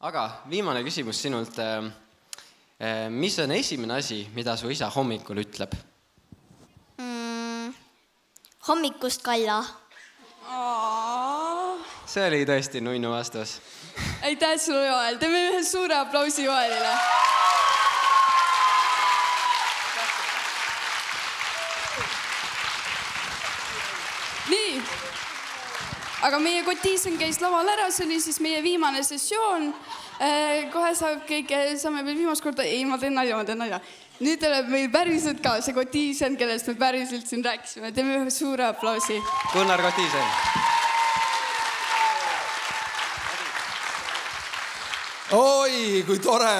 Aga viimane küsimus sinult. Mis on esimene asi, mida su isa hommikul ütleb? Hommikust Kalla. See oli tõesti nunnu vastus. Aitäh sulle, Joel. Teeme ühe suure aplausi Joelile. Nii. Aga meie Kotiisen käis laval ära, see oli siis meie viimane sessioon. Kohe saame veel viimast korda. Ei, ma teen nalja. Nüüd tuleb meil päriselt ka see Kotiisen, kellest me päriselt siin rääkisime. Teeme ühe suure aplausi. Gunnar Kotiisen. Oi, kui tore!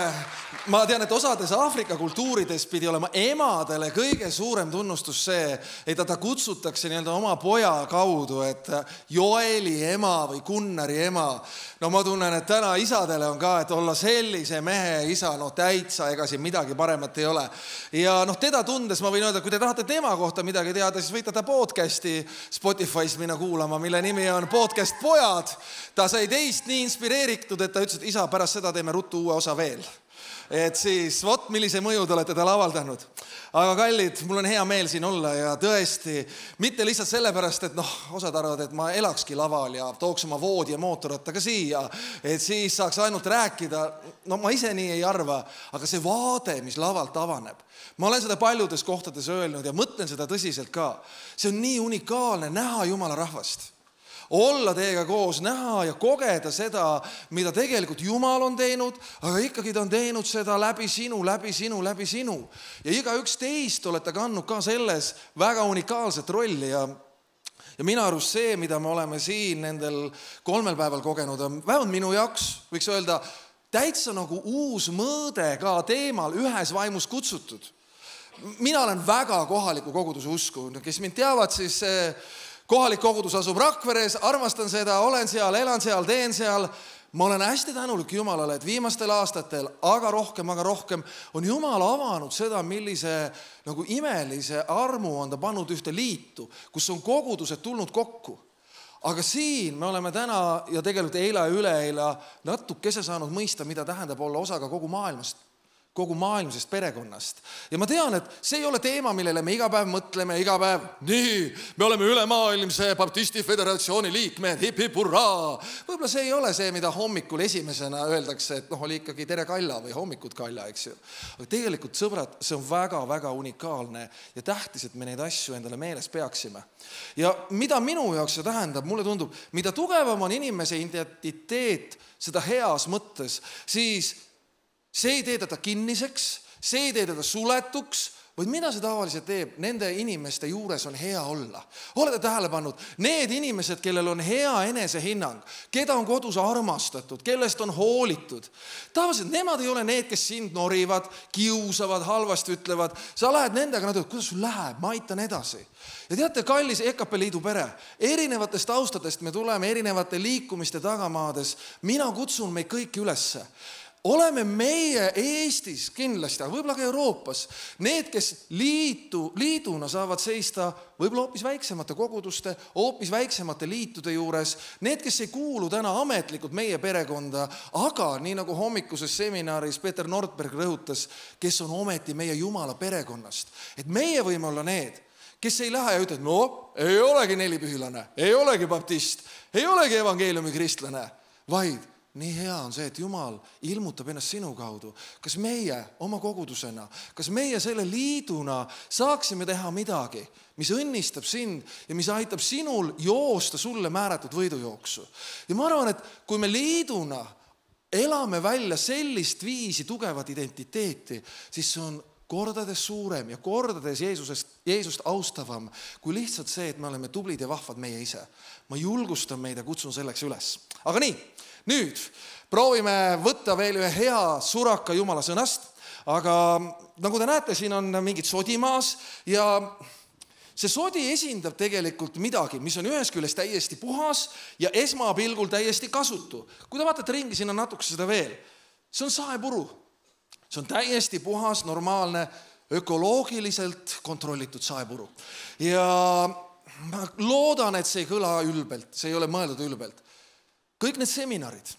Ma tean, et osades Aafrika kultuurides pidi olema emadele kõige suurem tunnustus see, et ta kutsutakse oma poja kaudu, et Joeli ema või Gunnari ema. No ma tunnen, et täna isadele on ka, et olla sellise mehe isa, täitsa, ega siin midagi paremat ei ole. Ja teda tundes ma võin öelda, kui te tahate tema kohta midagi teada, siis võite ta podcasti Spotify's minna kuulama, mille nimi on Podcast Pojad. Ta sai teist nii inspireeritud, et ta ütles, et isa, pärast seda teeme ruttu uue osa veel. Et siis, millise mõju te olete tal avaldanud. Aga kallid, mul on hea meel siin olla ja tõesti, mitte lihtsalt sellepärast, et osad arvavad, et ma elakski laval ja tooks oma voodi ja mootorrattaga siia, et siis saaks ainult rääkida. Ma ise nii ei arva, aga see vaade, mis lavalt avaneb. Ma olen seda paljudes kohtades öelnud ja mõtlen seda tõsiselt ka. See on nii unikaalne näha Jumala rahvast. Olla teiega koos, näha ja kogeda seda, mida tegelikult Jumal on teinud, aga ikkagi ta on teinud seda läbi sinu. Ja igaüks teist olete kandnud ka selles väga unikaalset rolli ja minu arust see, mida me oleme siin nendel 3 päeval kogenud, on vähemalt minu jaoks, võiks öelda, täitsa nagu uus mõõde ka teemal ühes vaimus kutsutud. Mina olen väga kohaliku koguduse usku, kes mind teavad, siis kohalik kogudus asub Rakveres, armastan seda, olen seal, elan seal, teen seal. Ma olen hästi tänulik Jumalale, et viimastel aastatel, aga rohkem on Jumal avanud seda, millise imelise armu on ta pannud ühte liitu, kus on kogudused tulnud kokku. Aga siin me oleme täna ja tegelikult eile ja üleeile natukese saanud mõista, mida tähendab olla osaga kogu maailmasest perekonnast. Ja ma tean, et see ei ole teema, millele me iga päev mõtleme, nii, me oleme ülemaailmse Baptisti Föderatsiooni liikmed, hip hurraa. Võib-olla see ei ole see, mida hommikul esimesena öeldakse, et oli ikkagi tere Kalla või hommikud Kalla, eks ju. Aga tegelikult, sõbrad, see on väga unikaalne ja tähtis, et me neid asju endale meeles peaksime. Ja mida minu jaoks see tähendab, mulle tundub, mida tugevam on inimese identiteet seda heas mõttes, siis see ei tee teda kinniseks, see ei tee teda suletuks, vaid mida see tavaliselt teeb? Nende inimeste juures on hea olla. Olete tähele pannud? Need inimesed, kellel on hea enesehinnang, keda on kodus armastatud, kellest on hoolitud. Tavaliselt nemad ei ole need, kes sind norivad, kiusavad, halvasti ütlevad. Sa lähed nendega, nad ütlevad, kuidas sul läheb, ma aitan edasi. Ja teate, kallis EKP liidu pere, erinevatest taustatest me tuleme erinevate liikumiste tagamaades. Mina kutsun meid kõiki ülesse. Oleme meie Eestis kindlasti, aga võib-olla ka Euroopas, need, kes liiduna saavad seista võib-olla hoopis väiksemate koguduste, hoopis väiksemate liitude juures, need, kes ei kuulu täna ametlikult meie perekonda, aga nii nagu hommikuses seminaris Peeter Nordberg rõhutas, kes on ometi meie Jumala perekonnast. Et meie võime olla need, kes ei lähe ja ütled, ei olegi nelipühilane, ei olegi baptist, ei olegi evangeeliumi kristlane, vaid nii hea on see, et Jumal ilmutab ennast sinu kaudu. Kas meie oma kogudusena, kas meie selle liiduna saaksime teha midagi, mis õnnistab sind ja mis aitab sinul joosta sulle määratud võidujooksu. Ja ma arvan, et kui me liiduna elame välja sellist viisi tugevat identiteeti, siis see on kordades suurem ja kordades Jeesust austavam kui lihtsalt see, et me oleme tublid ja vahvad meie ise. Ma julgustan meid ja kutsun selleks üles. Aga nii, nüüd proovime võtta veel ühe hea suraka Jumala sõnast, aga nagu te näete, siin on mingid sodimaas ja see sodi esindab tegelikult midagi, mis on ühes küljest täiesti puhas ja esmapilgul täiesti kasutu. Kui te vaatate ringi, siin on natuke seda veel. See on saepuru. See on täiesti puhas, normaalne, ökoloogiliselt kontrollitud saepuru. Ja ma loodan, et see ei kõla ülbelt, see ei ole mõeldud ülbelt. Kõik need seminarid,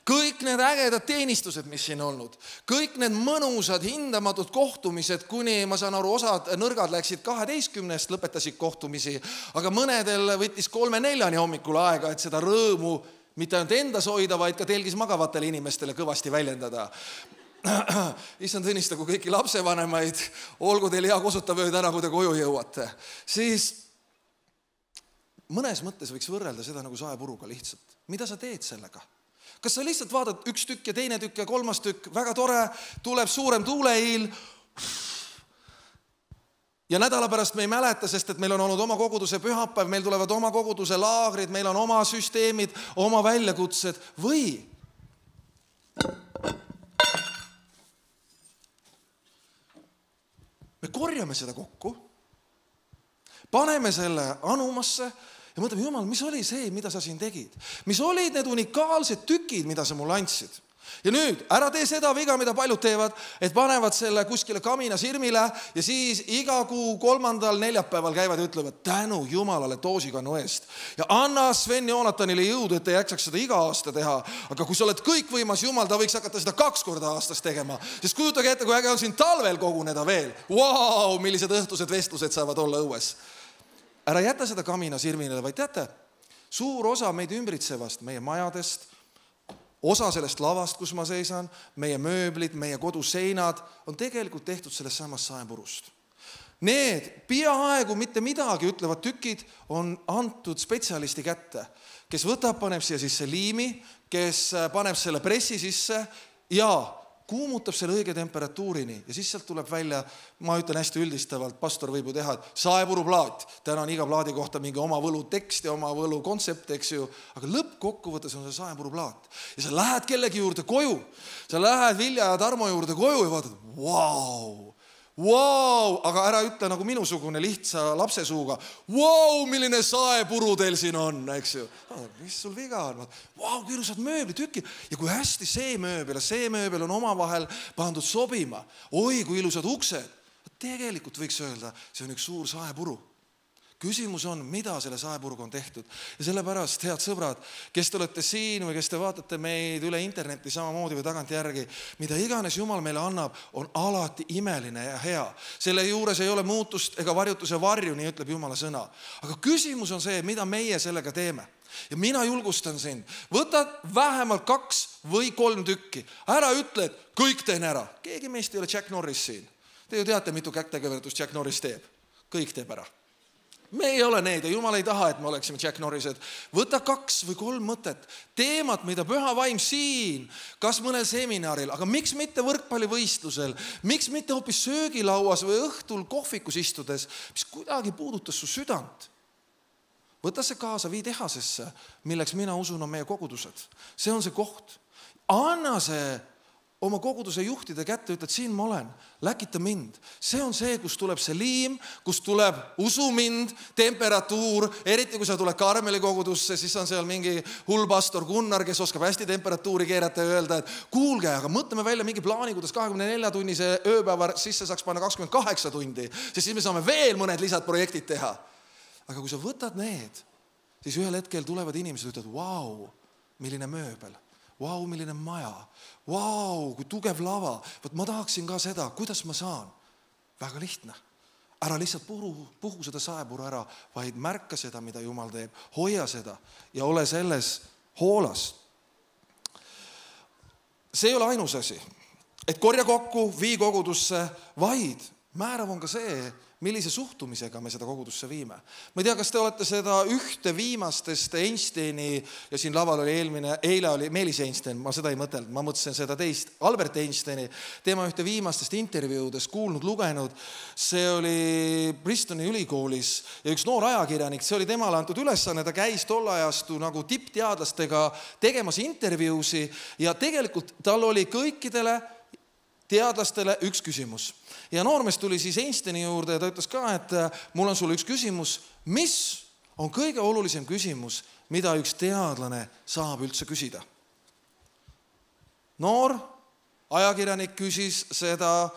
kõik need ägedad teenistused, mis siin olnud, kõik need mõnusad hindamatud kohtumised, kuni ma saan aru, osad nõrgad läksid 12, lõpetasid kohtumisi, aga mõnedel võttis 3-4 hommikul aega, et seda rõõmu mitte ainult endas hoida, vaid ka telgis magavatele inimestele kõvasti väljendada. Issand õnnistagu kõiki lapsevanemaid, olgu teil hea kosutav ööd ära, kui te koju jõuate. Siis mõnes mõttes võiks võrrelda seda nagu saepuruga lihtsalt. Mida sa teed sellega? Kas sa lihtsalt vaatad üks tükk ja teine tükk ja kolmas tükk, väga tore, tuleb suurem tuuleiil ja nädala pärast me ei mäleta, sest et meil on olnud oma koguduse pühapäev, meil tulevad oma koguduse laagrid, meil on oma süsteemid, oma väljakutsed või me korjame seda kokku, paneme selle anumasse ja mõtleme, Jumal, mis oli see, mida sa siin tegid? Mis olid need unikaalsed tükid, mida sa mulle andsid? Ja nüüd, ära tee seda viga, mida paljud teevad, et panevad selle kuskile kamina sirmile ja siis iga kuu 3. neljapäeval käivad ja ütlevad tänu Jumalale doosikannu eest. Ja anna Sven Joonatanile jõudu, et ta jäksaks seda iga aasta teha. Aga kui sa oled kõikvõimas Jumal, ta võiks hakata seda 2 korda aastas tegema. Sest kujutage ette, kui äge on siin talvel koguneda veel. Vau, millised õhtused vestlused saavad olla õues. Ära jäta seda kamina sirmile, vaid teate, suur osa meid ümbritsevast, meie majadest, osa sellest lavast, kus ma seisan, meie mööblid, meie koduseinad on tegelikult tehtud sellest samast saepurust. Need peaaegu mitte midagi ütlevad tükid on antud spetsialisti kätte, kes võtab, paneb siia sisse liimi, kes paneb selle pressi sisse ja kuumutab selle õige temperatuurini ja siis sealt tuleb välja, ma ütlen hästi üldistavalt, pastor võib ju teha, et saepuruplaat, täna on iga plaadi kohta mingi oma võlu tekst ja oma võlu kontsept, eks ju, aga lõppkokkuvõttes on see saepuruplaat. Ja sa lähed kellegi juurde koju, sa lähed Vilja ja Tarmo juurde koju ja vaatad, vau, aga ära ütle nagu minusugune lihtsa lapse suuga, vau, milline saepuru teil siin on, eks ju. Mis sul viga on? Vau, kui ilusad mööblitükid. Ja kui hästi see mööbel on omavahel pandud sobima. Oi, kui ilusad uksed. Tegelikult võiks öelda, see on üks suur saepuru. Küsimus on, mida selle saepuruga on tehtud. Ja sellepärast, head sõbrad, kes te olete siin või kes te vaatate meid üle interneti samamoodi või tagant järgi, mida iganes Jumal meile annab, on alati imeline ja hea. Selle juures ei ole muutust ega varjutuse varju, nii ütleb Jumala sõna. Aga küsimus on see, mida meie sellega teeme. Ja mina julgustan sind, võtad vähemalt 2 või 3 tükki. Ära ütle, et kõik teen ära. Keegi meist ei ole Jack Norris siin. Te ju teate, mitu käktegevertust Jack Norris teeb. Kõik teeb ära. Me ei ole need ja Jumal ei taha, et me oleksime Jack Norrised. Võta 2 või 3 mõtet, teemat, mida püha vaim siin, kas mõnel seminaril, aga miks mitte võrkpallivõistlusel, miks mitte hoopis söögilauas või õhtul kohvikus istudes, mis kuidagi puudutas su südant. Võta see kaasa, vii tehasesse, milleks mina usun on meie kogudused. See on see koht. Anna see oma koguduse juhtide kätte, ütled, siin ma olen, läkita mind. See on see, kus tuleb see liim, kus tuleb usu mind, temperatuur, eriti kui sa tuled Karmeli kogudusse, siis on seal mingi hull pastor Gunnar, kes oskab hästi temperatuuri keerata ja öelda, et kuulge, aga mõtleme välja mingi plaani, kuidas 24-tunnise ööpäeva sisse saaks panna 28 tundi, sest siis me saame veel mõned lisad projektid teha. Aga kui sa võtad need, siis ühel hetkel tulevad inimesed ja ütlevad, vau, milline mööbel. Vau, milline maja. Vau, kui tugev lava. Võt ma tahaksin ka seda. Kuidas ma saan? Väga lihtne. Ära lihtsalt puhu seda saepuru ära, vaid märka seda, mida Jumal teeb. Hoia seda ja ole selles hoolas. See ei ole ainus asi, et korja kokku, vii kogudusse, vaid määrav on ka see, millise suhtumisega me seda kogudusse viime. Ma ei tea, kas te olete seda ühte viimastest Einsteini, ja siin laval oli eile oli Meelis Einstein, ma seda ei mõtelnud, ma mõtlesin seda teist, Albert Einsteini, tema ühte viimastest intervjuudest kuulnud, lugenud, see oli Bristoli ülikoolis ja üks noor ajakirjanik, see oli temale antud ülesanne, ta käis tollajastu nagu tippteadlastega tegemas intervjuusi ja tegelikult tal oli kõikidele teadlastele üks küsimus. Ja noormees tuli siis Einsteini juurde ja ta ütles ka, et mul on sulle üks küsimus, mis on kõige olulisem küsimus, mida üks teadlane saab üldse küsida. Noor ajakirjanik küsis seda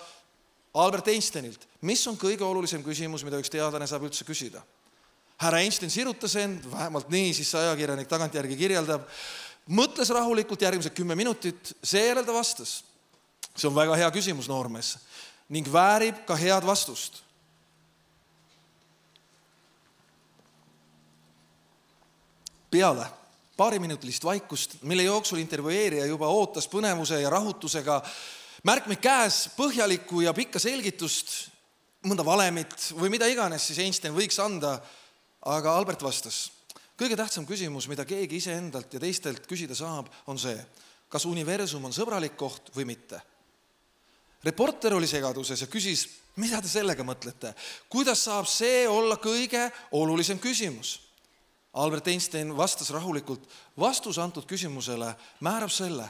Albert Einsteinilt, mis on kõige olulisem küsimus, mida üks teadlane saab üldse küsida. Härra Einstein sirutas end, vähemalt nii, siis see ajakirjanik tagantjärgi kirjeldab, mõtles rahulikult järgmised 10 minutit, seejärel ta vastas. See on väga hea küsimus, noormees, ning väärib ka head vastust. Peale paariminutilist vaikust, mille jooksul intervjueerija juba ootas põnevuse ja rahutusega märkmeid käes, põhjalikku ja pikka selgitust, mõnda valemit või mida iganes siis Einstein võiks anda, aga Albert vastas. Kõige tähtsam küsimus, mida keegi iseendalt ja teistelt küsida saab, on see, kas universum on sõbralik koht või mitte. Reporter oli segaduses ja küsis, mida te sellega mõtlete? Kuidas saab see olla kõige olulisem küsimus? Albert Einstein vastas rahulikult, vastus antud küsimusele määrab selle,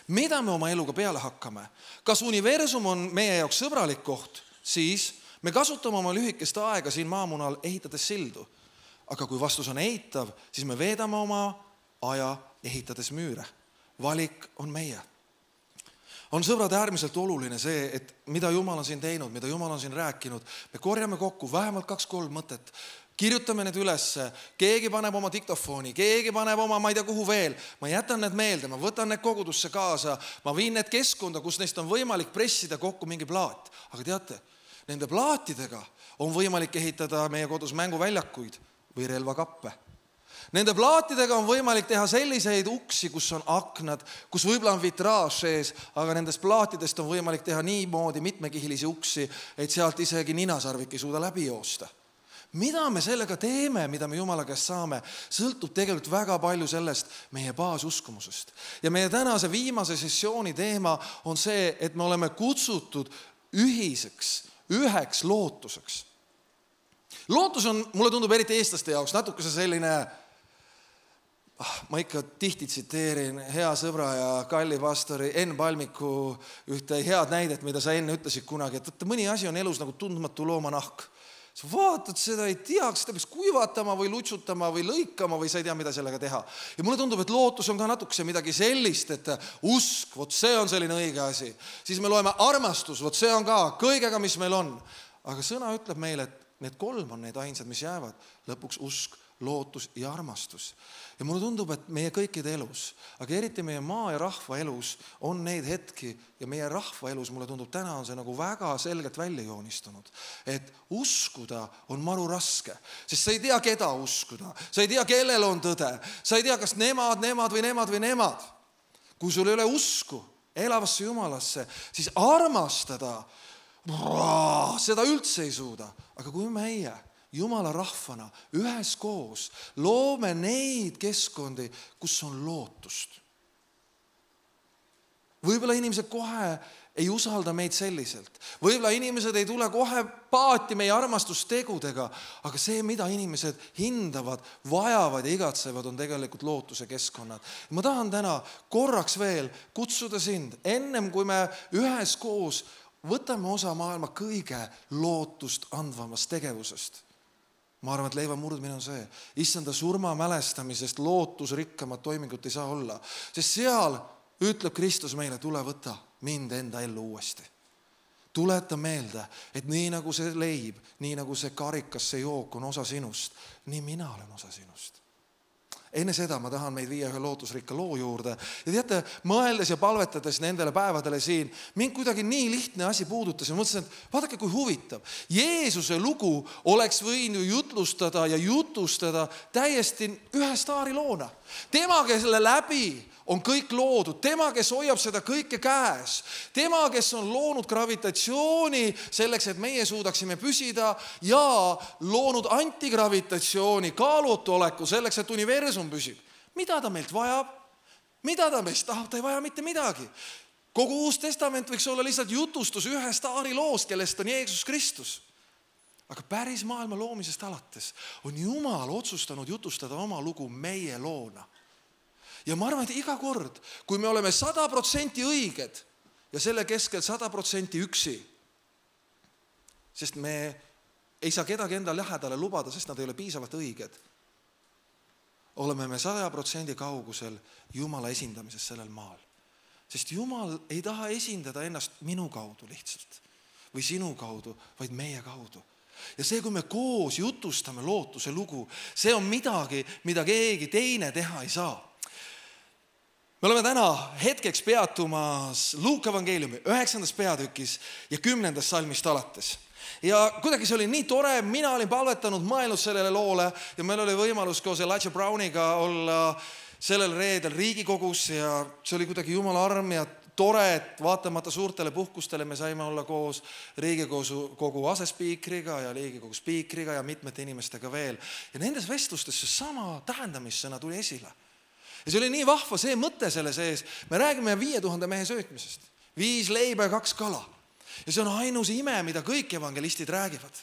mida me oma eluga peale hakkame. Kas universum on meie jaoks sõbralik koht, siis me kasutame oma lühikest aega siin maamunal ehitades sildu. Aga kui vastus on eitav, siis me veedame oma aja ehitades müüre. Valik on meie. On sõbrad äärmiselt oluline see, et mida Jumal on siin teinud, mida Jumal on siin rääkinud, me korjame kokku vähemalt 2-3 mõtet, kirjutame need ülesse, keegi paneb oma diktofoni, keegi paneb oma ma ei tea kuhu veel, ma jätan need meelde, ma võtan need kogudusse kaasa, ma viin need keskkonda, kus neist on võimalik pressida kokku mingi plaat. Aga teate, nende plaatidega on võimalik ehitada meie kodus mänguväljakuid või relvakappe. Nende plaatidega on võimalik teha selliseid uksi, kus on aknad, kus võib-olla on vitraaž sees, aga nendest plaatidest on võimalik teha niimoodi mitmekihilisi uksi, et sealt isegi ninasarvik ei suuda läbi joosta. Mida me sellega teeme, mida me Jumala käest saame, sõltub tegelikult väga palju sellest meie baasuskumusest. Ja meie tänase viimase sessiooni teema on see, et me oleme kutsutud üheks lootuseks. Lootus on, mulle tundub eriti eestlaste jaoks, natuke selline, ma ikka tihti tsiteerin hea sõbra ja kalli pastori Enn Palmiku ühte head näidet, mida sa enne ütlesid kunagi, et mõni asi on elus nagu tundmatu loomanahk. Sa vaatad seda, ei tea, kas seda peaks kuivatama või lutsutama või lõikama või sa ei tea, mida sellega teha. Ja mulle tundub, et lootus on ka natukese midagi sellist, et usk, vot see on selline õige asi. Siis me loeme armastus, vot see on ka kõigega, mis meil on. Aga sõna ütleb meile, et need 3 on need ainsad, mis jäävad. Lõpuks usk, lootus ja armastus. Ja mulle tundub, et meie kõikide elus, aga eriti meie maa ja rahva elus on neid hetki ja meie rahva elus, mulle tundub, täna on see nagu väga selgelt välja joonistunud. Et uskuda on maru raske, sest sa ei tea, keda uskuda. Sa ei tea, kellel on tõde. Sa ei tea, kas nemad või nemad. Kui sul ei ole usku elavasse Jumalasse, siis armastada seda üldse ei suuda. Aga kui meie Jumala rahvana üheskoos loome neid keskkondi, kus on lootust. Võib-olla inimesed kohe ei usalda meid selliselt. Võib-olla inimesed ei tule kohe paati meie armastustegudega, aga see, mida inimesed hindavad, vajavad ja igatsevad, on tegelikult lootuse keskkonnad. Ma tahan täna korraks veel kutsuda sind, ennem kui me üheskoos võtame osa maailma kõige lootust andvamast tegevusest. Ma arvan, et leiva murdmine on see. Issanda surma mälestamisest lootusrikkamat toimingut ei saa olla. Sest seal ütleb Kristus meile, tule võta mind enda ellu uuesti. Tuleta meelde, et nii nagu see leib, nii nagu see karikas, see jook on osa sinust, nii mina olen osa sinust. Enne seda ma tahan meid viia ühe lootusrikka loo juurde. Ja teate, mõeldes ja palvetades nendele päevadele siin, mind kuidagi nii lihtne asi puudutas ja mõtlesin, et vaadake, kui huvitav. Jeesuse lugu oleks võinud jutlustada ja jutustada täiesti ühe staariloona. Tema, kelle läbi on kõik loodud, tema, kes hoiab seda kõike käes, tema, kes on loonud gravitatsiooni selleks, et meie suudaksime püsida ja loonud antigravitatsiooni kaaluoleku selleks, et universum püsib. Mida ta meilt vajab? Mida ta meist tahab? Ta ei vaja mitte midagi. Kogu Uus Testament võiks olla lihtsalt jutustus ühe staari loost, kellest on Jeesus Kristus. Aga päris maailma loomisest alates on Jumal otsustanud jutustada oma lugu meie loona. Ja ma arvan, et iga kord, kui me oleme 100% õiged ja selle keskel 100% üksi, sest me ei saa kedagi enda lähedale lubada, sest nad ei ole piisavalt õiged, oleme me 100% kaugusel Jumala esindamisest sellel maal. Sest Jumal ei taha esindada ennast minu kaudu lihtsalt või sinu kaudu, vaid meie kaudu. Ja see, kui me koos jutustame lootuse lugu, see on midagi, mida keegi teine teha ei saa. Me oleme täna hetkeks peatumas Luuka evangeeliumi 9. peatükis ja 10. salmist alates. Ja kuidagi see oli nii tore, mina olin palvetanud, mõelnud sellele loole ja meil oli võimalus koos Elijah Browniga olla sellel reedel Riigikogus ja see oli kuidagi Jumala arm ja tore, et vaatamata suurtele puhkustele me saime olla koos Riigikogu asespiikriga ja Riigikogu spiikriga ja mitmete inimestega veel. Ja nendes vestlustes see sama tähendamissõna tuli esile. Ja see oli nii vahva see mõte selle sees. Me räägime 5000 mehe söötmisest. 5 leiba ja 2 kala. Ja see on ainus ime, mida kõik evangelistid räägivad.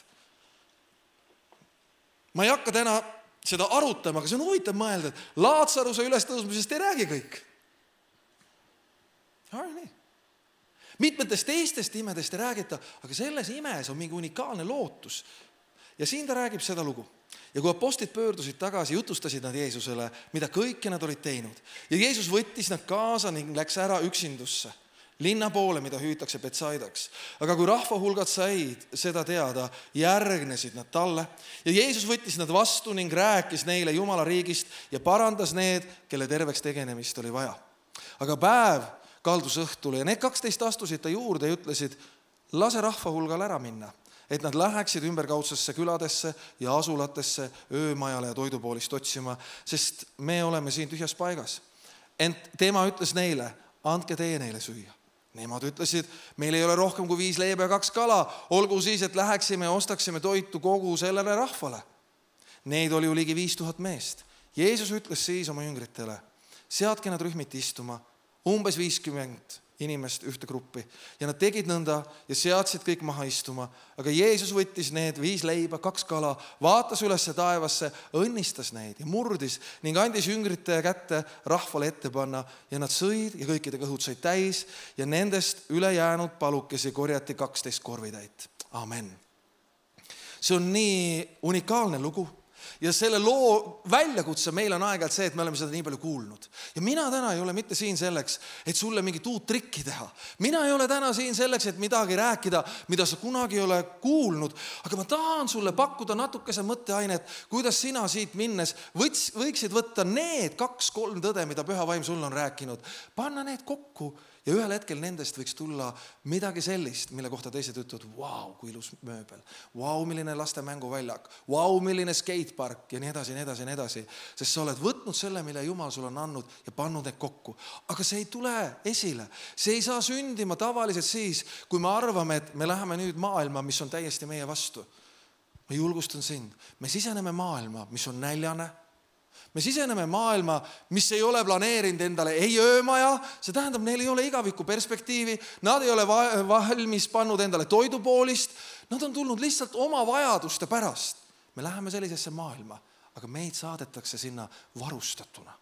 Ma ei hakka täna seda arutama, aga see on huvitav mõelda, et Laatsaruse ülestõusmisest ei räägi kõik. Nii. Mitmetest teistest imedest ei räägita, aga selles imes on mingi unikaalne lootus. Ja siin ta räägib seda lugu. Ja kui apostlid pöördusid tagasi, jutustasid nad Jeesusele, mida kõike nad olid teinud. Ja Jeesus võttis nad kaasa ning läks ära üksindusse, linna poole, mida hüütakse Betsaidaks. Aga kui rahvahulgad said seda teada, järgnesid nad talle. Ja Jeesus võttis nad vastu ning rääkis neile Jumala riigist ja parandas need, kelle terveks tegenemist oli vaja. Aga päev kaldus õhtule ja need 12 astusid ta juurde ja ütlesid, lase rahvahulgal ära minna, et nad läheksid ümberkaudsesse küladesse ja asulatesse öömajale ja toidupoolist otsima, sest me oleme siin tühjas paigas. Ent tema ütles neile, andke teie neile süüa. Nemad ütlesid, meil ei ole rohkem kui 5 leiba ja 2 kala, olgu siis, et läheksime ja ostaksime toitu kogu sellele rahvale. Neid oli ju ligi 5000 meest. Jeesus ütles siis oma jüngritele, seadke nad rühmiti istuma, umbes 50 inimest ühte gruppi. Ja nad tegid nõnda ja seadsid kõik maha istuma. Aga Jeesus võttis need 5 leiba, 2 kala, vaatas ülesse taevasse, õnnistas neid ja murdis ning andis jüngrite kätte rahvale ette panna. Ja nad sõid ja kõikide kõhud said täis ja nendest ülejäänud palukesi korjati 12 korvitäit. Amen. See on nii unikaalne lugu. Ja selle loo väljakutse meil on aeg-ajalt see, et me oleme seda nii palju kuulnud. Ja mina täna ei ole mitte siin selleks, et sulle mingit uut trikki teha. Mina ei ole täna siin selleks, et midagi rääkida, mida sa kunagi ei ole kuulnud. Aga ma tahan sulle pakkuda natukese mõtteainet, kuidas sina siit minnes võiksid võtta need 2-3 tõde, mida Püha Vaim sulle on rääkinud. Panna need kokku ja ühel hetkel nendest võiks tulla midagi sellist, mille kohta teised ütlevad, vau, kui ilus mööbel, vau, milline laste mänguväljak, vau, milline skatepark ja nii edasi, nii edasi, nii edasi. Sest sa oled võtnud selle, mille Jumal sul on andnud ja pannud need kokku. Aga see ei tule esile. See ei saa sündima tavaliselt siis, kui me arvame, et me läheme nüüd maailma, mis on täiesti meie vastu. Ma julgustan sind. Me siseneme maailma, mis on näljane. Me siseneme maailma, mis ei ole planeerinud endale ei öömaja, see tähendab, neil ei ole igaviku perspektiivi, nad ei ole valmis pannud endale toidupoolist, nad on tulnud lihtsalt oma vajaduste pärast. Me läheme sellisesse maailma, aga meid saadetakse sinna varustatuna.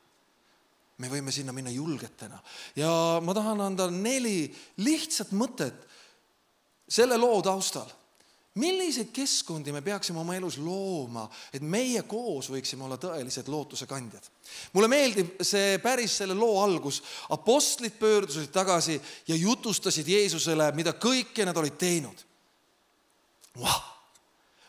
Me võime sinna minna julgetena. Ja ma tahan anda 4 lihtsat mõtet selle loo taustal. Milliseid keskkondi me peaksime oma elus looma, et meie koos võiksime olla tõelised lootuse kandjad? Mulle meeldib see päris selle loo algus. Apostlid pöördusid tagasi ja jutustasid Jeesusele, mida kõike nad olid teinud. Wow.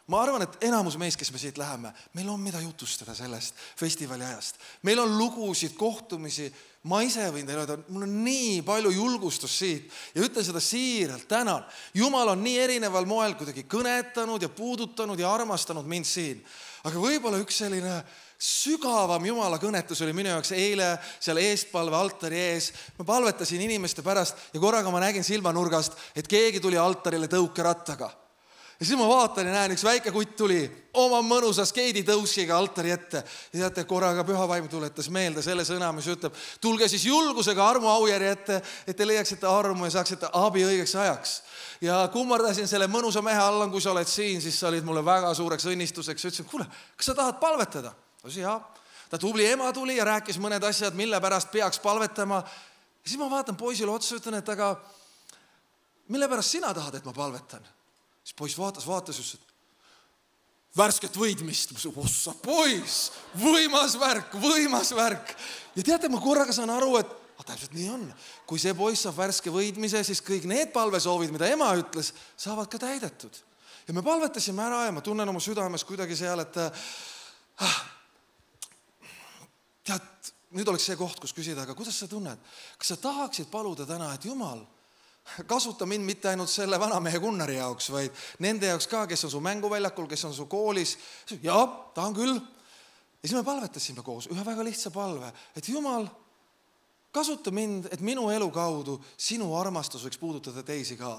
Ma arvan, et enamus meist, kes me siit läheme, meil on mida jutustada sellest festivali ajast. Meil on lugusid, kohtumisi. Ma ise võin teile öelda, mul on nii palju julgustust siit ja ütlen seda siiralt, tänan. Jumal on nii erineval moel kuidagi kõnetanud ja puudutanud ja armastanud mind siin. Aga võib-olla üks selline sügavam Jumala kõnetus oli minu jaoks eile seal eestpalve altari ees. Ma palvetasin inimeste pärast ja korraga ma nägin silmanurgast, et keegi tuli altarile tõukerattaga. Ja siis ma vaatan ja näen, üks väike kutt tuli oma mõnusa skeiditõuskiga altari ette. Ja teate, korraga Püha Vaim tuletas meelde selle sõna, mis ütleb, tulge siis julgusega armu aujärje ette, et te leiaksite armu ja saaksite abi õigeks ajaks. Ja kummardasin selle mõnusa mehe alla, kui sa oled siin, siis sa olid mulle väga suureks õnnistuseks. Ütlesin, kuule, kas sa tahad palvetada? Jah. Ta tubli ema tuli ja rääkis mõned asjad, mille pärast peaks palvetama. Ja siis ma vaatan poisile otsa, ütlen, et aga mille pärast sina tahad, et ma palvetan? Siis poiss vaatas just, et värsket võidmist. Ossa poiss, võimas värk. Ja teate, ma korraga saan aru, et täpselt nii on. Kui see poiss saab värske võidmise, siis kõik need palvesoovid, mida ema ütles, saavad ka täidetud. Ja me palvetasime ära ja ma tunnen oma südames kuidagi seal, et tead, nüüd oleks see koht, kus küsida, aga kuidas sa tunned? Kas sa tahaksid paluda täna, et Jumal, kasuta mind mitte ainult selle vanamehe Gunnari jaoks, vaid nende jaoks ka, kes on su mänguväljakul, kes on su koolis. Ja, tahan küll. Ja siis me palvetasime koos ühe väga lihtsa palve, et Jumal, kasuta mind, et minu elu kaudu sinu armastus võiks puudutada teisi ka.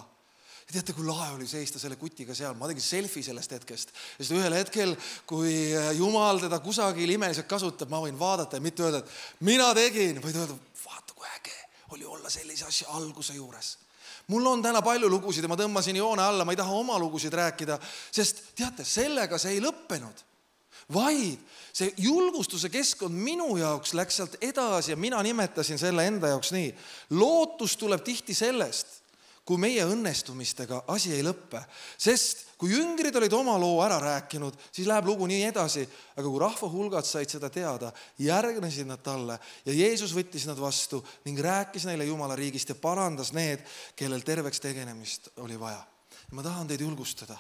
Ja teate, kui lahe oli seista selle kutiga seal, ma tegin selfie sellest hetkest. Ja siis ühel hetkel, kui Jumal teda kusagil imeliselt kasutab, ma võin vaadata ja mitte öelda, et mina tegin, vaid öelda, vaata kui äge oli olla sellise asja alguse juures. Mul on täna palju lugusid ja ma tõmbasin joone alla, ma ei taha oma lugusid rääkida, sest teate, sellega see ei lõppenud. Vaid see julgustuse keskkond minu jaoks läks sealt edasi ja mina nimetasin selle enda jaoks nii. Lootus tuleb tihti sellest, kui meie õnnestumistega asi ei lõppe. Sest kui jüngrid olid oma loo ära rääkinud, siis läheb lugu nii edasi, aga kui rahva hulgad said seda teada, järgnesid nad talle ja Jeesus võttis nad vastu ning rääkis neile Jumala riigist ja parandas need, kellel terveks tegenemist oli vaja. Ja ma tahan teid julgustada.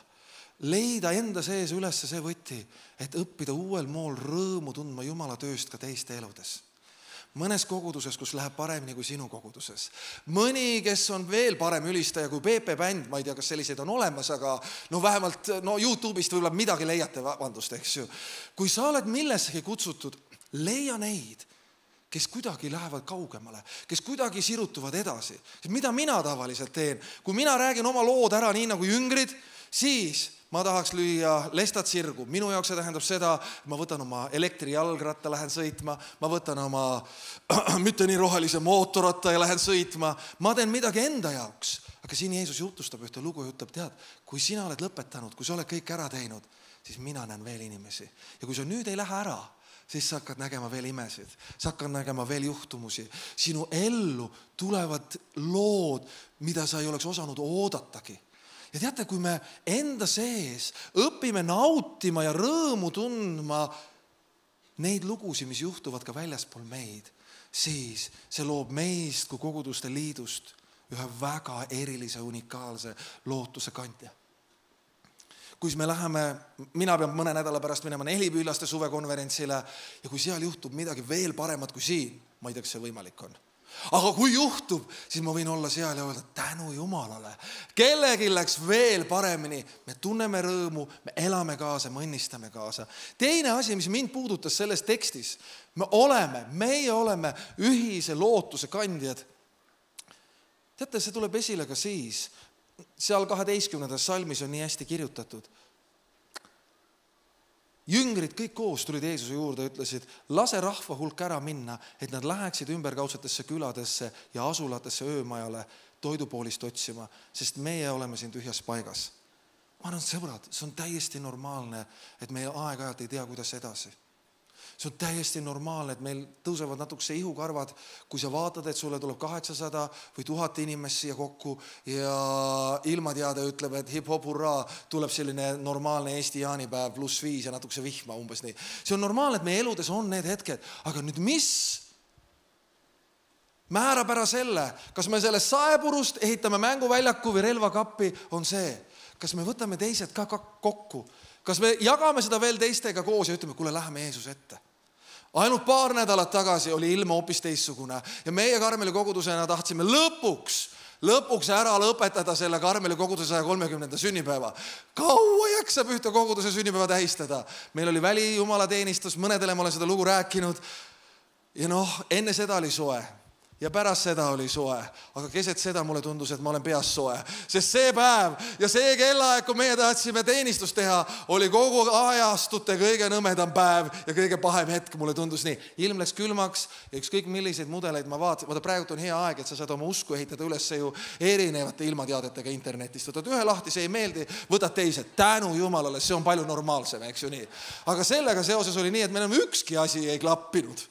Leida enda sees üles see võti, et õppida uuel mool rõõmu tundma Jumala tööst ka teiste eludes. Mõnes koguduses, kus läheb paremini kui sinu koguduses. Mõni, kes on veel parem ülistaja kui Peepe bänd, ma ei tea, kas selliseid on olemas, aga vähemalt YouTube'ist võib-olla midagi leiate, vabandust, eks ju. Kui sa oled millessegi kutsutud, leia neid, kes kuidagi lähevad kaugemale, kes kuidagi sirutuvad edasi. Mida mina tavaliselt teen? Kui mina räägin oma lood ära nii nagu jüngrid, siis ma tahaks lüüa lestat sirgu. Minu jaoks see tähendab seda, ma võtan oma elektrijalgratta, lähen sõitma, ma võtan oma mitte nii rohelise mootorratta ja lähen sõitma. Ma teen midagi enda jaoks. Aga siin Jeesus jutustab ühte lugu ja ütleb, tead, kui sina oled lõpetanud, kui sa oled kõik ära teinud, siis mina näen veel inimesi. Ja kui sa nüüd ei lähe ära, siis sa hakkad nägema veel imesid, sa hakkad nägema veel juhtumusi. Sinu ellu tulevad lood, mida sa ei oleks osanud oodatagi. Ja teate, kui me enda sees õpime nautima ja rõõmu tundma neid lugusid, mis juhtuvad ka väljaspool meid, siis see loob meist kui koguduste liidust ühe väga erilise, unikaalse lootuse kandja. Kui me läheme, mina pean mõne nädala pärast minema Nelipüülaste suvekonverentsile ja kui seal juhtub midagi veel paremat kui siin, ma ei tea, kas see võimalik on. Aga kui juhtub, siis ma võin olla seal ja öelda tänu Jumalale. Kellegi läks veel paremini, me tunneme rõõmu, me elame kaasa, me õnnistame kaasa. Teine asi, mis mind puudutas selles tekstis, meie oleme ühise lootuse kandjad. Teate, see tuleb esile ka siis, seal 12. salmis on nii hästi kirjutatud. Jüngrid kõik koos tulid Jeesuse juurde ja ütlesid, lase rahva hulk ära minna, et nad läheksid ümberkaudsetesse küladesse ja asulatesse öömajale toidupoolist otsima, sest meie oleme siin tühjas paigas. Ma arvan, sõbrad, see on täiesti normaalne, et meie aeg-ajalt ei tea, kuidas edasi. See on täiesti normaalne, et meil tõusevad natukese ihukarvad, kui sa vaatad, et sulle tuleb 800 või 1000 inimest siia kokku ja ilmateade ütleb, et hip-hop hurraa, tuleb selline normaalne Eesti jaanipäev +5 ja natukese vihma umbes nii. See on normaalne, et meie eludes on need hetked, aga nüüd mis määrab ära selle, kas me sellest saepurust ehitame mänguväljaku või relvakappi, on see, kas me võtame teised ka kokku, kas me jagame seda veel teistega koos ja ütleme, kuule, läheme Jeesus ette. Ainult paar nädalat tagasi oli ilma hoopis teissugune ja meie Karmeli kogudusena tahtsime lõpuks ära lõpetada selle Karmeli koguduse 130. sünnipäeva. Kaua jaksab ühte koguduse sünnipäeva tähistada. Meil oli välijumalateenistus, mõnedele ma olen seda lugu rääkinud ja enne seda oli soe. Ja pärast seda oli soe, aga keset seda mulle tundus, et ma olen peas soe. Sest see päev ja see kellaaeg, kui meie tahtsime teenistust teha, oli kogu ajastute kõige nõmedam päev ja kõige pahem hetk, mulle tundus nii. Ilm läks külmaks ja ükskõik milliseid mudeleid ma vaatasin. Vaata, praegu on hea aeg, et sa saad oma usku ehitada üles ju erinevate ilmateadetega internetist. Võtad ühe lahti, see ei meeldi, võtad teised. Tänu Jumalale, see on palju normaalsem, eks ju nii. Aga sellega seoses oli nii, et meil on ükski asi ei klappinud.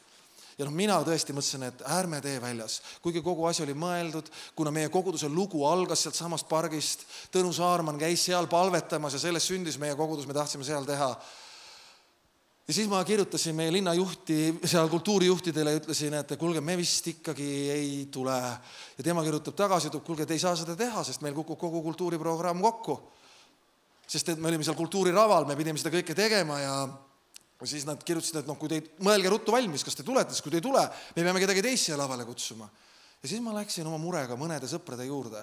Ja mina tõesti mõtlesin, et ärme tee väljas, kuigi kogu asi oli mõeldud, kuna meie koguduse lugu algas sealt samast pargist, Tõnu Saarman käis seal palvetamas ja sellest sündis meie kogudus, me tahtsime seal teha. Ja siis ma kirjutasin meie linnajuhti, seal kultuurijuhtidele ja ütlesin, et kuulge, me vist ikkagi ei tule. Ja tema kirjutab tagasi, ütleb, kuulge, te ei saa seda teha, sest meil kukub kogu kultuuriprogramm kokku. Sest et me olime seal kultuuriraval, me pidime seda kõike tegema ja siis nad kirjutasid, et kui teid mõelge ruttu valmis, kas te tulete, siis kui te ei tule, me peame kedagi teist siia lavale kutsuma. Ja siis ma läksin oma murega mõnede sõprade juurde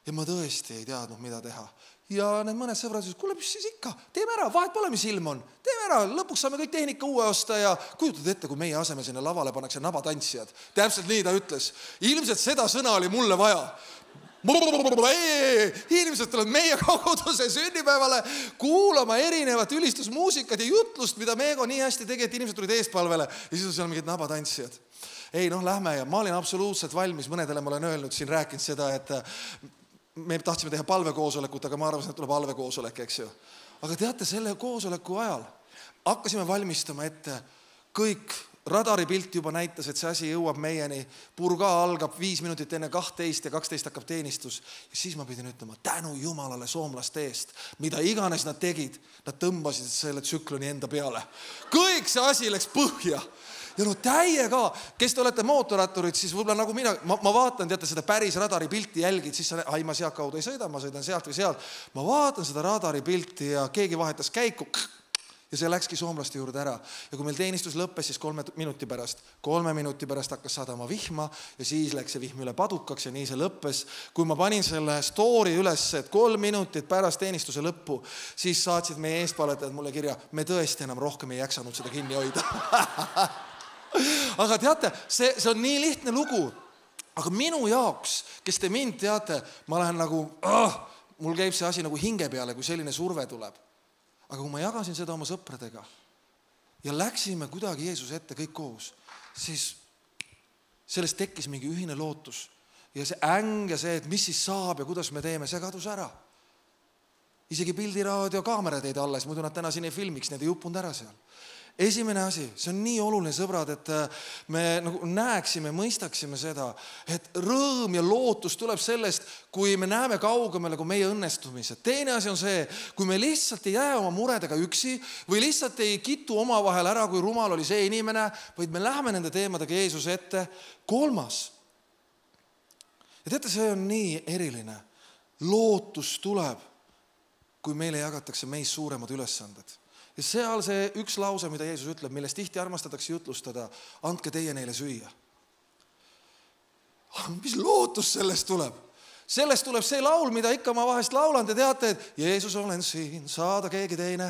ja ma tõesti ei teadnud, mida teha. Ja need mõned sõbrad ütlesid, kuule, mis siis ikka, teeme ära, vahet pole, mis ilm on, teeme ära, lõpuks saame kõik tehnika uue osta ja kujutad ette, kui meie asemel sinna lavale pannakse nabatantsijad. Täpselt nii ta ütles. Ilmselt seda sõna oli mulle vaja. Inimesed tulevad meie koguduse sünnipäevale kuulama erinevat ülistusmuusikat ja jutlust, mida Meego nii hästi tegi, et inimesed tulid eestpalvele ja siis on seal mingid nabatantsijad. Ei, lähme ja ma olin absoluutselt valmis, mõnedele ma olen öelnud, siin rääkinud seda, et me tahtsime teha palvekoosolekut, aga ma arvasin, et tuleb palvekoosolek, eks ju. Aga teate, selle koosoleku ajal hakkasime valmistama ette kõik. Radaripilt juba näitas, et see asi jõuab meieni. Purga algab 5 minutit enne 12 ja 12 hakkab teenistus. Ja siis ma pidin ütlema, tänu Jumalale soomlaste eest, mida iganes nad tegid, nad tõmbasid selle tsükloni enda peale. Kõik see asi läks põhja. Ja täiega, kes te olete mootorratturid, siis võib-olla nagu mina, ma vaatan, teate, seda päris radaripilti jälgid, siis ma sealt kaudu ei sõida, ma sõidan sealt või sealt. Ma vaatan seda radaripilti ja keegi vahetas käiku ja see läkski soomlaste juurde ära. Ja kui meil teenistus lõppes, siis 3 minuti pärast hakkas sadama vihma ja siis läks see vihm üle padukaks ja nii see lõppes. Kui ma panin selle story üles, et 3 minutit pärast teenistuse lõppu, siis saatsid meie eestpaletajad mulle kirja, me tõesti enam rohkem ei jaksanud seda kinni hoida. Aga teate, see on nii lihtne lugu. Aga minu jaoks, kes te mind teate, ma lähen nagu, mul käib see asi nagu hinge peale, kui selline surve tuleb. Aga kui ma jagasin seda oma sõpradega ja läksime kuidagi Jeesuse ette kõik koos, siis sellest tekkis mingi ühine lootus. Ja see äng ja see, et mis siis saab ja kuidas me teeme, see kadus ära. Isegi pildiraadio kaamerad ei alles, muidu nad täna siin ei filmiks, need ei uppunud ära seal. Esimene asi, see on nii oluline, sõbrad, et me nagu näeksime, mõistaksime seda, et rõõm ja lootus tuleb sellest, kui me näeme kaugemale kui meie õnnestumised. Teine asi on see, kui me lihtsalt ei jää oma muredega üksi või lihtsalt ei kitu oma vahel ära, kui rumal oli see inimene, vaid me läheme nende teemadega Jeesuse ette. 3. Ja teate, see on nii eriline. Lootus tuleb, kui meile jagatakse meist suuremad ülesanded. Ja seal see üks lause, mida Jeesus ütleb, millest tihti armastatakse jutlustada, andke teie neile süüa. Mis lootus sellest tuleb? Sellest tuleb see laul, mida ikka ma vahest laulan, te teate, et Jeesus olen siin, saada keegi teine.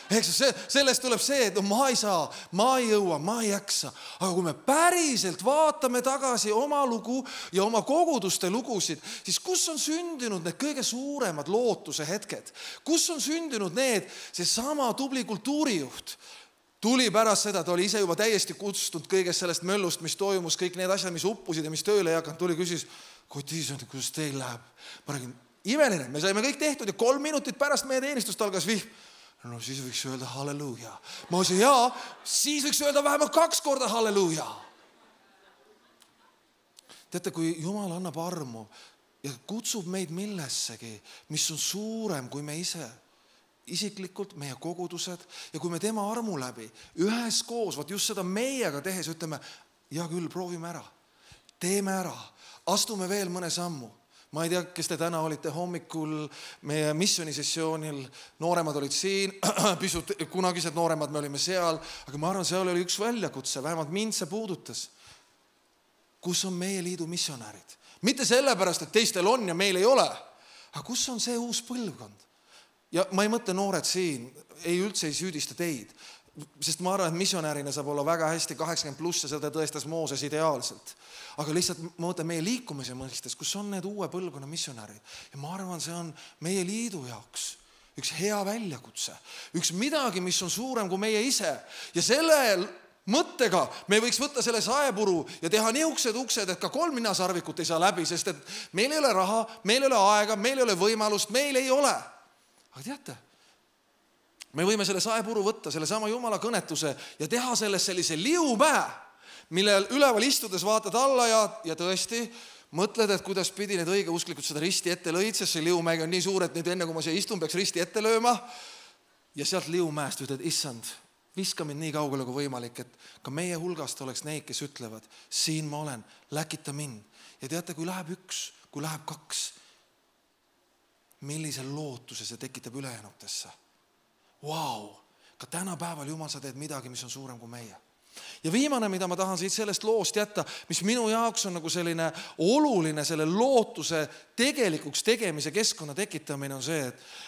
Sellest tuleb see, et ma ei saa, ma ei jõua, ma ei jaksa. Aga kui me päriselt vaatame tagasi oma lugu ja oma koguduste lugusid, siis kus on sündinud need kõige suuremad lootuse hetked? Kus on sündinud see sama tubli kultuurijuht? Tuli pärast seda, ta oli ise juba täiesti kutsutud kõigest sellest möllust, mis toimus, kõik need asjad, mis uppusid ja mis tööle ei hakanud, tuli küsis, Kotiisand, kuidas teil läheb? Ma räägin, imeline, me saime kõik tehtud ja 3 minutit pärast meie teenistust algas vihm. No siis võiks öelda halleluuja. Ma ütlesin, jaa, siis võiks öelda vähemalt 2 korda halleluuja. Teate, kui Jumal annab armu ja kutsub meid millessegi, mis on suurem kui me ise, isiklikult meie kogudused ja kui me tema armu läbi üheskoos, vaat just seda meiega tehes ütleme, ja küll, proovime ära, teeme ära, astume veel mõne sammu. Ma ei tea, kes te täna olite hommikul meie missioonisessioonil, nooremad olid siin, pisut kunagised nooremad, me olime seal, aga ma arvan, seal oli üks väljakutse, vähemalt mind see puudutas. Kus on meie liidu missionäärid? Mitte sellepärast, et teistel on ja meil ei ole, aga kus on see uus põlvkond? Ja ma ei mõtle noored siin, üldse ei süüdista teid, sest ma arvan, et missionäärina saab olla väga hästi 80+ ja seda tõestas Mooses ideaalselt. Aga lihtsalt ma mõtlen meie liikumise mõistes, kus on need uue põlvkonna missionäärid. Ja ma arvan, see on meie liidu jaoks üks hea väljakutse. Üks midagi, mis on suurem kui meie ise. Ja selle mõttega me võiks võtta selle saepuru ja teha niuksed uksed, et ka 3 ninasarvikut ei saa läbi, sest et meil ei ole raha, meil ei ole aega, meil ei ole võimalust, meil ei ole. Aga teate, me võime selle saepuru võtta, selle sama Jumala kõnetuse ja teha sellest sellise liumäe, millel üleval istudes vaatad alla ja tõesti mõtled, et kuidas pidi need õigeusklikud seda risti ette lõid, sest see liumäegi on nii suur, et nüüd enne kui ma siia istun, peaks risti ette lööma. Ja sealt liumäest ütled, issand, viska mind nii kaugele kui võimalik, et ka meie hulgast oleks neid, kes ütlevad, siin ma olen, läkita mind. Ja teate, kui läheb 1, kui läheb 2, millise lootuse see tekitab ülejänutesse. Vau! aga tänapäeval Jumal, sa teed midagi, mis on suurem kui meie. Ja viimane, mida ma tahan siit sellest loost jätta, mis minu jaoks on nagu selline oluline selle lootuse tegelikuks tegemise keskkonna tekitamine on see,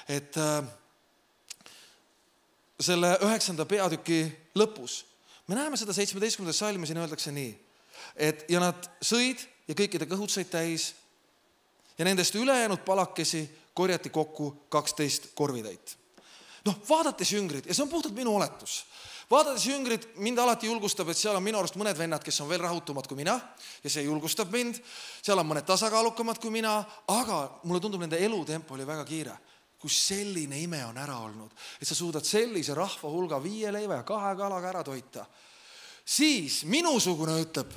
et selle 9. peatüki lõpus me näeme seda 17. salmi, siin öeldakse nii, et ja nad sõid ja kõikide kõhud said täis ja nendest ülejäänud palakesi korjati kokku 12 korvitäit. Vaadates jüngrid, ja see on puhtalt minu oletus, vaadates jüngrid, mind alati julgustab, et seal on minu arust mõned vennad, kes on veel rahutumad kui mina ja see julgustab mind, seal on mõned tasakaalukamad kui mina, aga mulle tundub, nende elutempo oli väga kiire. Kui selline ime on ära olnud, et sa suudad sellise rahva hulga 5 leiva ja 2 kalaga ära toita, siis minusugune ütleb,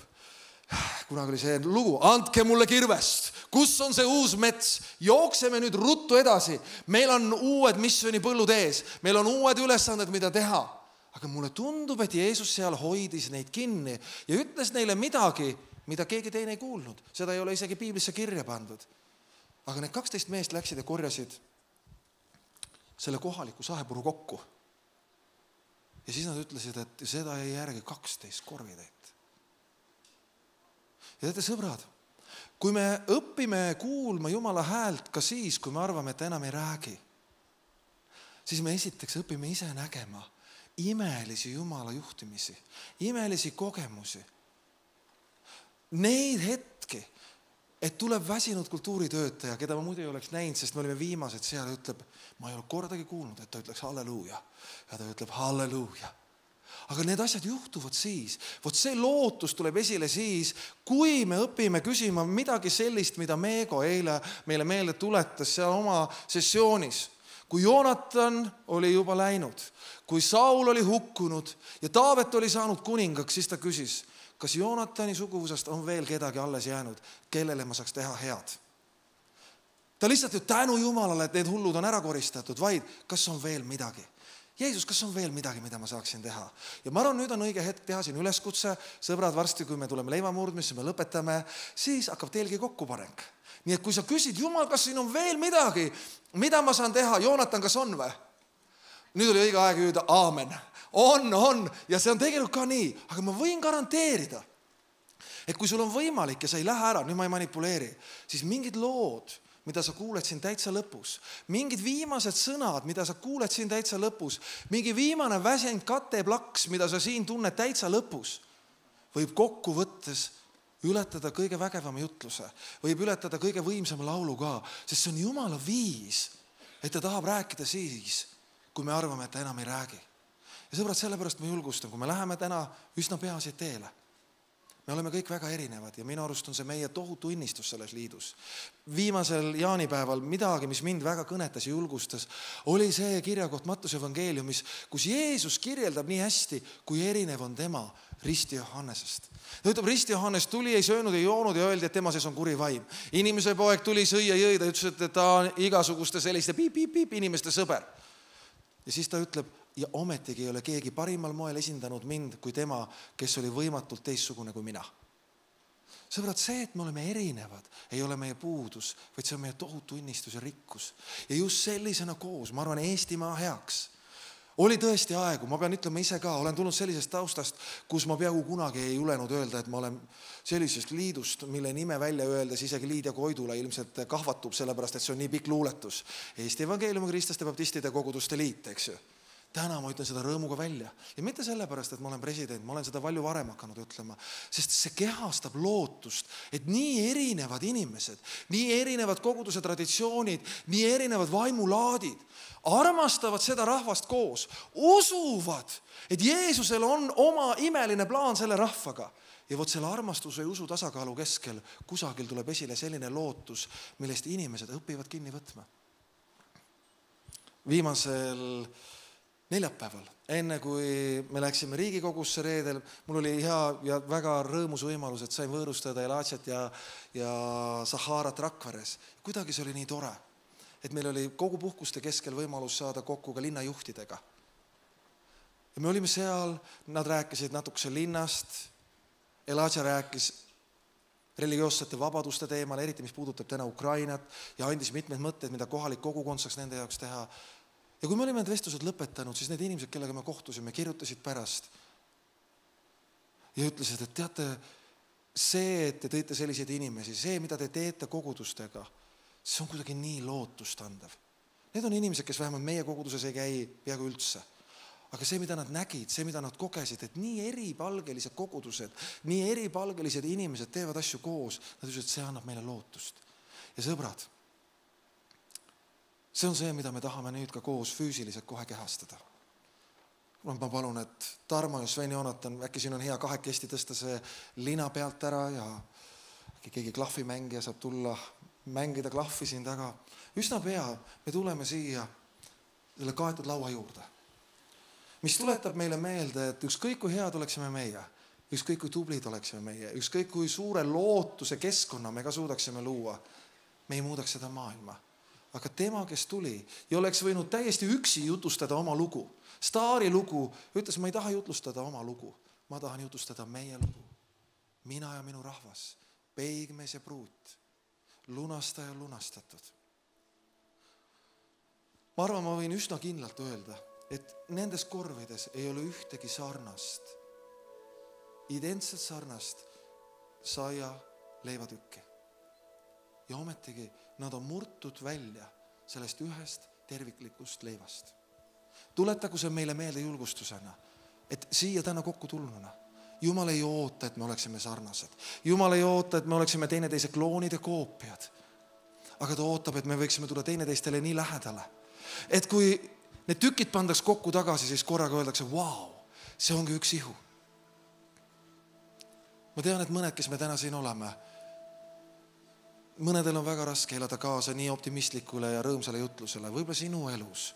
kunagi oli see lugu, andke mulle kirvest, kus on see uus mets, jookseme nüüd ruttu edasi, meil on uued missionipõllud ees, meil on uued ülesanded, mida teha. Aga mulle tundub, et Jeesus seal hoidis neid kinni ja ütles neile midagi, mida keegi teine ei kuulnud. Seda ei ole isegi piiblisse kirja pandud. Aga need 12 meest läksid ja korjasid selle kohaliku sahepuru kokku. Ja siis nad ütlesid, et seda ei järgi 12 korvitäit. Ja teate, sõbrad, kui me õpime kuulma Jumala häält ka siis, kui me arvame, et enam ei räägi, siis me esiteks õpime ise nägema imelisi Jumala juhtimisi, imelisi kogemusi. Neid hetki, et tuleb väsinud kultuuritöötaja, keda ma muidu ei oleks näinud, sest me olime viimased seal, ütleb, ma ei ole kordagi kuulnud, et ta ütleks halleluuja. Ja ta ütleb halleluuja. Aga need asjad juhtuvad siis. Vot see lootus tuleb esile siis, kui me õpime küsima midagi sellist, mida Meego eile meile meelde tuletas seal oma sessioonis. Kui Joonatan oli juba läinud, kui Saul oli hukkunud ja Taavet oli saanud kuningaks, siis ta küsis, kas Joonatani suguvusest on veel kedagi alles jäänud, kellele ma saaks teha head. Ta lihtsalt ju tänu Jumalale, et need hullud on ära koristatud, vaid kas on veel midagi. Jeesus, kas on veel midagi, mida ma saaksin teha? Ja ma arvan, nüüd on õige hetk teha siin üleskutse. Sõbrad, varsti, kui me tuleme leivamurdmisse, me lõpetame, siis hakkab teilgi kokkupanek. Nii et kui sa küsid, Jumal, kas siin on veel midagi, mida ma saan teha? Joonatan, kas on või? Nüüd oli õige aeg öelda aamen. On. Ja see on tegelikult ka nii. Aga ma võin garanteerida, et kui sul on võimalik ja sa ei lähe ära, nüüd ma ei manipuleeri, siis mingid lood, mida sa kuuled siin täitsa lõpus, mingid viimased sõnad, mida sa kuuled siin täitsa lõpus, mingi viimane väsinud kateplaks, mida sa siin tunned täitsa lõpus, võib kokku võttes ületada kõige vägevama jutluse, võib ületada kõige võimsama laulu ka, sest see on Jumala viis, et ta tahab rääkida siis, kui me arvame, et ta enam ei räägi. Ja sõbrad, sellepärast ma julgustan, kui me läheme täna üsna peaasi teele. Me oleme kõik väga erinevad ja minu arust on see meie tohutu õnnistus selles liidus. Viimasel jaanipäeval midagi, mis mind väga kõnetas ja julgustas, oli see kirjakoht Mattuse evangeeliumis, kus Jeesus kirjeldab nii hästi, kui erinev on tema Risti Johannesest. Ta ütleb, Risti Johannes tuli, ei söönud, ei joonud ja öeldi, et tema sees on kuri vaim. Inimese poeg tuli, sõi ja jõi, ta ütles, et ta on igasuguste selliste piip inimeste sõber. Ja siis ta ütleb, ja ometigi ei ole keegi parimal moel esindanud mind kui tema, kes oli võimatult teistsugune kui mina. Sõbrad, see, et me oleme erinevad, ei ole meie puudus, vaid see on meie tohutu õnnistus ja rikkus. Ja just sellisena koos, ma arvan, Eestimaa heaks. Oli tõesti aegu, ma pean ütlema ise ka, olen tulnud sellisest taustast, kus ma peaaegu kunagi ei julenud öelda, et ma olen sellisest liidust, mille nime välja öeldes isegi Liidia Koidula ilmselt kahvatub, sellepärast, et see on nii pikk luuletus. Eesti Evangeliumi Kristlaste Baptistide Koguduste Liit, eks ju. Täna ma ütlen seda rõõmuga välja. Ja mitte sellepärast, et ma olen president, ma olen seda palju varem hakanud ütlema, sest see kehastab lootust, et nii erinevad inimesed, nii erinevad koguduse traditsioonid, nii erinevad vaimulaadid armastavad seda rahvast koos, usuvad, et Jeesusel on oma imeline plaan selle rahvaga. Ja vot selle armastuse ja usu tasakaalu keskel kusagil tuleb esile selline lootus, millest inimesed õpivad kinni võtma. Viimasel neljapäeval, enne kui me läksime Riigikogusse reedel, mul oli hea ja väga rõõmus võimalus, et sain võõrustada Elatsiat ja Saharat Rakveres. Kuidagi see oli nii tore, et meil oli kogu puhkuste keskel võimalus saada kokku ka linnajuhtidega. Ja me olime seal, nad rääkisid natukese linnast, Elatsia rääkis religioossete vabaduste teemal, eriti mis puudutab täna Ukrainat ja andis mitmed mõtted, mida kohalik kogukond saaks nende jaoks teha. Ja kui me olime need vestlused lõpetanud, siis need inimesed, kellega me kohtusime, kirjutasid pärast ja ütlesid, et teate, see, et te tõite selliseid inimesi, see, mida te teete kogudustega, see on kuidagi nii lootustandev. Need on inimesed, kes vähemalt meie koguduses ei käi peaaegu üldse. Aga see, mida nad nägid, see, mida nad kogesid, et nii eripalgelised kogudused, nii eripalgelised inimesed teevad asju koos, nad ütlesid, et see annab meile lootust. Ja sõbrad, see on see, mida me tahame nüüd ka koos füüsiliselt kohe kehastada. Ma palun, et Tarmo ja Sven Joonatan, äkki siin on hea kahekesti tõsta see lina pealt ära ja äkki keegi klahvimängija saab tulla mängida klahvi siin taga. Üsna pea me tuleme siia selle kaetud laua juurde, mis tuletab meile meelde, et ükskõik kui head oleksime meie, ükskõik kui tublid oleksime meie, ükskõik kui suure lootuse keskkonna me ka suudaksime luua, me ei muudaks seda maailma. Aga tema, kes tuli ja oleks võinud täiesti üksi jutustada oma lugu, staari lugu, ütles, ma ei taha jutlustada oma lugu, ma tahan jutustada meie lugu. Mina ja minu rahvas, peigmees ja pruut, lunastaja lunastatud. Ma arvan, ma võin üsna kindlalt öelda, et nendes korvides ei ole ühtegi sarnast, identselt sarnast saia leivatükki. Ja ometigi nad on murtud välja sellest ühest terviklikust leivast. Tuletagu see meile meelde julgustusena, et siia täna kokku tulnuna Jumal ei oota, et me oleksime sarnased. Jumal ei oota, et me oleksime teineteise kloonide koopiad. Aga ta ootab, et me võiksime tulla teineteistele nii lähedale. Et kui need tükid pandaks kokku tagasi, siis korraga öeldakse, vau, see ongi üks ihu. Ma tean, et mõned, kes me täna siin oleme, mõnedel on väga raske elada kaasa nii optimistlikule ja rõõmsale jutlusele. Võib-olla sinu elus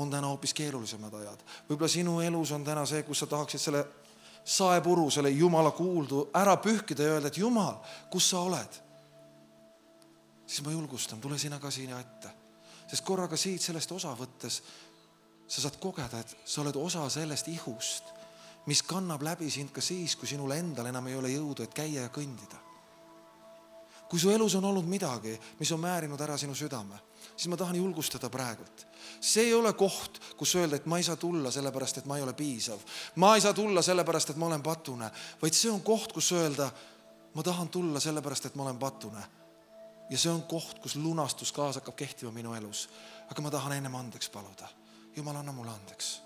on täna hoopis keerulisemad ajad. Võib-olla sinu elus on täna see, kus sa tahaksid selle saepuru, selle Jumala kuuldu ära pühkida ja öelda, et Jumal, kus sa oled? Siis ma julgustan, tule sina ka siin ette. Sest korraga siit sellest osa võttes sa saad kogeda, et sa oled osa sellest ihust, mis kannab läbi sind ka siis, kui sinul endal enam ei ole jõudu, et käia ja kõndida. Kui su elus on olnud midagi, mis on määrinud ära sinu südame, siis ma tahan julgustada praegult. See ei ole koht, kus öelda, et ma ei saa tulla sellepärast, et ma ei ole piisav. Ma ei saa tulla sellepärast, et ma olen patune. Vaid see on koht, kus öelda, ma tahan tulla sellepärast, et ma olen patune. Ja see on koht, kus lunastus kaasa hakkab kehtima minu elus. Aga ma tahan ennem andeks paluda. Jumal, anna mulle andeks.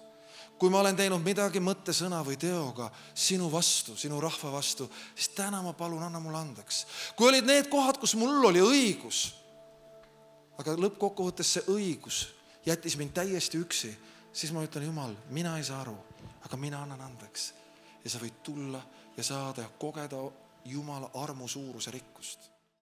Kui ma olen teinud midagi mõtte, sõna või teoga sinu vastu, sinu rahva vastu, siis täna ma palun, anna mulle andeks. Kui olid need kohad, kus mul oli õigus, aga lõppkokkuvõttes see õigus jättis mind täiesti üksi, siis ma ütlen, Jumal, mina ei saa aru, aga mina annan andeks. Ja sa võid tulla ja saada ja kogeda Jumala armu suuruse rikkust.